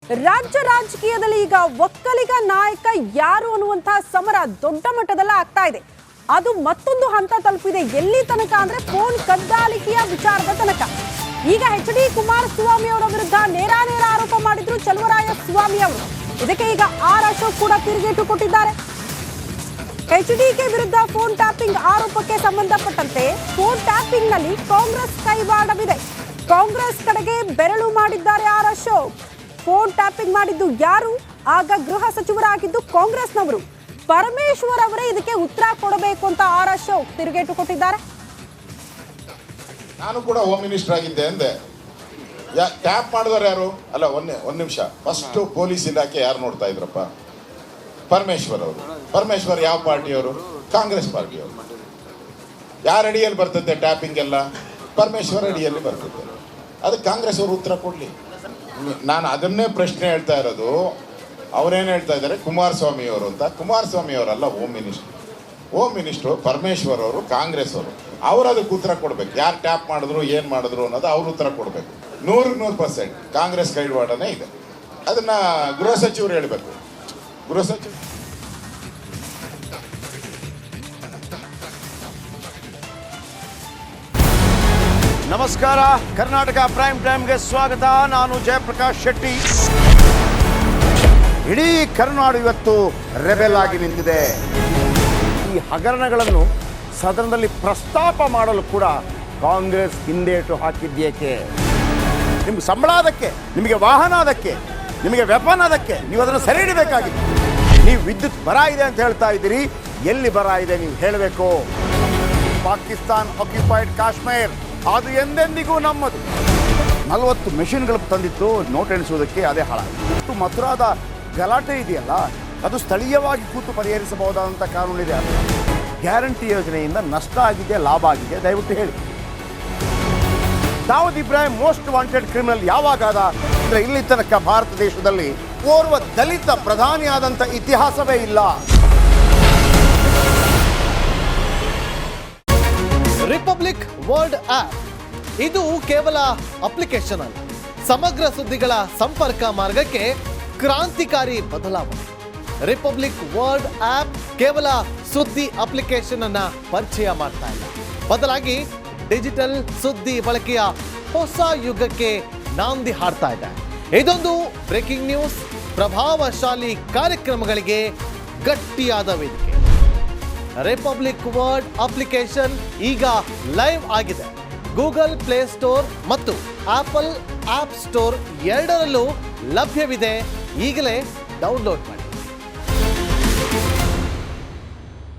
ರಾಜ್ಯ ರಾಜಕೀಯದಲ್ಲಿ ಈಗ ಒಕ್ಕಲಿಗ ನಾಯಕ ಯಾರು ಅನ್ನುವಂತಹ ಸಮರ ದೊಡ್ಡ ಮಟ್ಟದಲ್ಲಿ ಆಗ್ತಾ ಇದೆ. ಅದು ಮತ್ತೊಂದು ಹಂತ ತಲುಪಿದೆ. ಎಲ್ಲಿ ತನಕ ಅಂದ್ರೆ ಫೋನ್ ಕದ್ದಾಲಿಕೆಯ ವಿಚಾರದ ತನಕ. ಈಗ ಎಚ್.ಡಿ. ಕುಮಾರಸ್ವಾಮಿ ಅವರ ವಿರುದ್ಧ ನೇರ ಆರೋಪ ಮಾಡಿದ್ರು ಚಲುವರಾಯ ಸ್ವಾಮಿ ಅವರು. ಇದಕ್ಕೆ ಈಗ ಆರ್ ಅಶೋಕ್ ಕೂಡ ತಿರುಗೇಟು ಕೊಟ್ಟಿದ್ದಾರೆ. ಎಚ್.ಡಿ.ಕೆ ವಿರುದ್ಧ ಫೋನ್ ಟ್ಯಾಪಿಂಗ್ ಆರೋಪಕ್ಕೆ ಸಂಬಂಧಪಟ್ಟಂತೆ ಫೋನ್ ಟ್ಯಾಪಿಂಗ್ ನಲ್ಲಿ ಕಾಂಗ್ರೆಸ್ ಕೈವಾಡವಿದೆ. ಕಾಂಗ್ರೆಸ್ ಕಡೆಗೆ ಬೆರಳು ಮಾಡಿದ್ದಾರೆ ಆರ್ ಅಶೋಕ್. ಫೋನ್ ಟ್ಯಾಪಿಂಗ್ ಮಾಡಿದ್ದು ಯಾರು? ಆಗ ಗೃಹ ಸಚಿವರಾಗಿದ್ದು ಕಾಂಗ್ರೆಸ್ನವರು. ಪರಮೇಶ್ವರ್ ಅವರೇ ಇದಕ್ಕೆ ಉತ್ತರ ಕೊಡಬೇಕು ಅಂತ ಆರ್ ಅಶೋಕ್ ತಿರುಗೇಟು ಕೊಟ್ಟಿದ್ದಾರೆ. ನಾನು ಕೂಡ ಹೋಮ್ ಮಿನಿಸ್ಟರ್ ಆಗಿದ್ದೆ ಅಂದೆ. ಟ್ಯಾಪ್ ಮಾಡಿದವರು ಯಾರು? ಅಲ್ಲ, ಒಂದ್ ನಿಮಿಷ. ಫಸ್ಟ್ ಪೊಲೀಸ್ ಇಲಾಖೆ ಯಾರು ನೋಡ್ತಾ ಇದ್ರಪ್ಪ? ಪರಮೇಶ್ವರ್ ಅವರು. ಪರಮೇಶ್ವರ್ ಯಾವ ಪಾರ್ಟಿಯವರು? ಕಾಂಗ್ರೆಸ್ ಪಾರ್ಟಿಯವರು. ಯಾರ ಅಡಿಯಲ್ಲಿ ಬರ್ತದೆ ಟ್ಯಾಪಿಂಗ್ ಎಲ್ಲ? ಪರಮೇಶ್ವರ್ ಅಡಿಯಲ್ಲಿ ಬರ್ತದೆ. ಅದಕ್ಕೆ ಕಾಂಗ್ರೆಸ್ ಅವರು ಉತ್ತರ ಕೊಡ್ಲಿ. ನಾನು ಅದನ್ನೇ ಪ್ರಶ್ನೆ ಹೇಳ್ತಾ ಇರೋದು. ಅವ್ರೇನು ಹೇಳ್ತಾ ಇದ್ದಾರೆ? ಕುಮಾರಸ್ವಾಮಿ ಅವರು ಅಂತ. ಕುಮಾರಸ್ವಾಮಿ ಅವರಲ್ಲ ಹೋಮ್ ಮಿನಿಸ್ಟ್ರು ಪರಮೇಶ್ವರ್ ಅವರು, ಕಾಂಗ್ರೆಸ್ ಅವರು. ಅವ್ರು ಅದಕ್ಕೆ ಉತ್ತರ ಕೊಡ್ಬೇಕು. ಯಾರು ಟ್ಯಾಪ್ ಮಾಡಿದ್ರು, ಏನು ಮಾಡಿದ್ರು ಅನ್ನೋದು ಅವ್ರು ಉತ್ತರ ಕೊಡಬೇಕು. 100% ಕಾಂಗ್ರೆಸ್ ಕೈವಾಡನೇ ಇದೆ. ಅದನ್ನ ಗೃಹ ಸಚಿವರು ಹೇಳಬೇಕು. ಗೃಹ ಸಚಿವರು ನಮಸ್ಕಾರ. ಕರ್ನಾಟಕ ಪ್ರೈಮ್ ಟೈಮ್ಗೆ ಸ್ವಾಗತ. ನಾನು ಜಯಪ್ರಕಾಶ್ ಶೆಟ್ಟಿ. ಇಡೀ ಕರ್ನಾಡು ಇವತ್ತು ರೆಬೆಲ್ ಆಗಿ ನಿಂತಿದೆ. ಈ ಹಗರಣಗಳನ್ನು ಸದನದಲ್ಲಿ ಪ್ರಸ್ತಾಪ ಮಾಡಲು ಕೂಡ ಕಾಂಗ್ರೆಸ್ ಹಿಂದೇಟು ಹಾಕಿದ್ದೇಕೆ? ನಿಮ್ಗೆ ಸಂಬಳ ಅದಕ್ಕೆ, ನಿಮಗೆ ವಾಹನ ಅದಕ್ಕೆ, ನಿಮಗೆ ವೆಪನ್ ಅದಕ್ಕೆ. ನೀವು ಅದನ್ನು ಸೆರೆ ಹಿಡಿಬೇಕಾಗಿತ್ತು. ನೀವು ವಿದ್ಯುತ್ ಬರ ಇದೆ ಅಂತ ಹೇಳ್ತಾ ಇದ್ದೀರಿ. ಎಲ್ಲಿ ಬರ ಇದೆ ನೀವು ಹೇಳಬೇಕು. ಪಾಕಿಸ್ತಾನ್ ಆಕ್ಯುಪೈಡ್ ಕಾಶ್ಮೀರ್ ಅದು ಎಂದೆಂದಿಗೂ ನಮ್ಮದು. 40 ಮೆಷಿನ್ಗಳು ತಂದಿತ್ತು ನೋಟ್ ಎಣಿಸುವುದಕ್ಕೆ, ಅದೇ ಹಾಳಾಯಿತು. ಮಥುರಾದ ಗಲಾಟೆ ಇದೆಯಲ್ಲ, ಅದು ಸ್ಥಳೀಯವಾಗಿ ಕೂತು ಪರಿಹರಿಸಬಹುದಾದಂಥ ಕಾನೂನಿದೆ. ಗ್ಯಾರಂಟಿ ಯೋಜನೆಯಿಂದ ನಷ್ಟ ಆಗಿದೆ, ಲಾಭ ಆಗಿದೆ? ದಯವಿಟ್ಟು ಹೇಳಿ. Dawood Ibrahim most wanted criminal ಯಾವಾಗಾದ ಅಂದರೆ ಇಲ್ಲಿ ತನಕ ಭಾರತ ದೇಶದಲ್ಲಿ ಓರ್ವ ದಲಿತ ಪ್ರಧಾನಿಯಾದಂಥ ಇತಿಹಾಸವೇ ಇಲ್ಲ. ರಿಪಬ್ಲಿಕ್ ವರ್ಲ್ಡ್ ಆಪ್ ಇದು ಕೇವಲ ಅಪ್ಲಿಕೇಶನ್ ಅಲ್ಲ, ಸಮಗ್ರ ಸುದ್ದಿಗಳ ಸಂಪರ್ಕ ಮಾರ್ಗಕ್ಕೆ ಕ್ರಾಂತಿಕಾರಿ ಬದಲಾವಣೆ. ರಿಪಬ್ಲಿಕ್ ವರ್ಲ್ಡ್ ಆಪ್ ಕೇವಲ ಸುದ್ದಿ ಅಪ್ಲಿಕೇಶನ್ ಅನ್ನ ಪರಿಚಯ ಮಾಡ್ತಾ ಇಲ್ಲ, ಬದಲಾಗಿ ಡಿಜಿಟಲ್ ಸುದ್ದಿ ಬಳಕೆಯ ಹೊಸ ಯುಗಕ್ಕೆ ನಾಂದಿ ಹಾಡ್ತಾ ಇದೆ. ಇದೊಂದು ಬ್ರೇಕಿಂಗ್ ನ್ಯೂಸ್, ಪ್ರಭಾವಶಾಲಿ ಕಾರ್ಯಕ್ರಮಗಳಿಗೆ ಗಟ್ಟಿಯಾದ ವೇದಿಕೆ. ರಿಪಬ್ಲಿಕ್ ವರ್ಲ್ಡ್ ಅಪ್ಲಿಕೇಶನ್ ಈಗ ಲೈವ್ ಆಗಿದೆ. ಗೂಗಲ್ ಪ್ಲೇ ಸ್ಟೋರ್ ಮತ್ತು ಆಪಲ್ ಆಪ್ ಸ್ಟೋರ್ ಎರಡರಲ್ಲೂ ಲಭ್ಯವಿದೆ. ಈಗಲೇ ಡೌನ್ಲೋಡ್ ಮಾಡಿ.